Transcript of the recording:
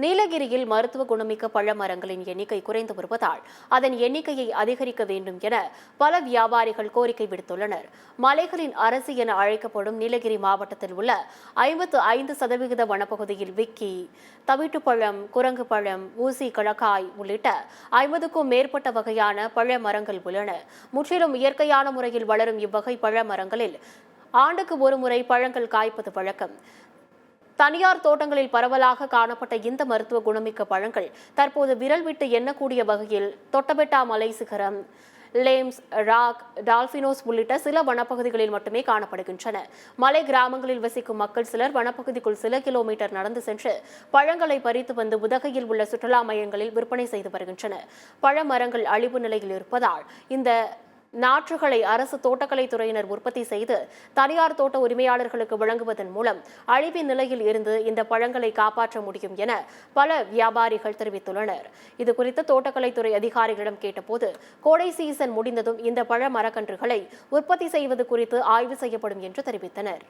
நீலகிரியில் மருத்துவ குணமிக்க பழ மரங்களின் எண்ணிக்கை குறைந்து வருவதால் அதன் எண்ணிக்கையை அதிகரிக்க வேண்டும் என பல வியாபாரிகள் கோரிக்கை விடுத்துள்ளனர். மலைகளின் அரசு என அழைக்கப்படும் நீலகிரி மாவட்டத்தில் உள்ள 55% வனப்பகுதியில் விக்கி, தவிட்டுப்பழம், குரங்கு பழம், ஊசி கலக்காய் உள்ளிட்ட 50க்கும் மேற்பட்ட வகையான பழ மரங்கள் உள்ளன. முற்றிலும் இயற்கையான முறையில் வளரும் இவ்வகை பழ மரங்களில் ஆண்டுக்கு ஒரு முறை பழங்கள் காய்ப்பது வழக்கம். தனியார் தோட்டங்களில் பரவலாக காணப்பட்ட இந்த மருத்துவ குணமிக்க பழங்கள் தற்போது விரல் விட்டு எண்ணக்கூடிய வகையில் தொட்டபெட்டா மலை சிகரம், லேம்ஸ், ராக், டால்பினோஸ் உள்ளிட்ட சில வனப்பகுதிகளில் மட்டுமே காணப்படுகின்றன. மலை கிராமங்களில் வசிக்கும் மக்கள் சிலர் வனப்பகுதிக்குள் சில கிலோமீட்டர் நடந்து சென்று பழங்களை பறித்து வந்து உதகையில் உள்ள சுற்றுலா மையங்களில் விற்பனை செய்து வருகின்றனர். பழ மரங்கள் அழிவு நிலையில் இருப்பதால் இந்த நாற்றுகளை அரசு தோட்டக்கலைத்துறையினர் உற்பத்தி செய்து தனியார் தோட்ட உரிமையாளர்களுக்கு வழங்குவதன் மூலம் அழிவின் நிலையில் இருந்து இந்த பழங்களை காப்பாற்ற முடியும் என பல வியாபாரிகள் தெரிவித்துள்ளனர். இதுகுறித்து தோட்டக்கலைத்துறை அதிகாரிகளிடம் கேட்டபோது, கோடை சீசன் முடிந்ததும் இந்த பழ மரக்கன்றுகளை உற்பத்தி செய்வது குறித்து ஆய்வு செய்யப்படும் என்று தெரிவித்தனர்.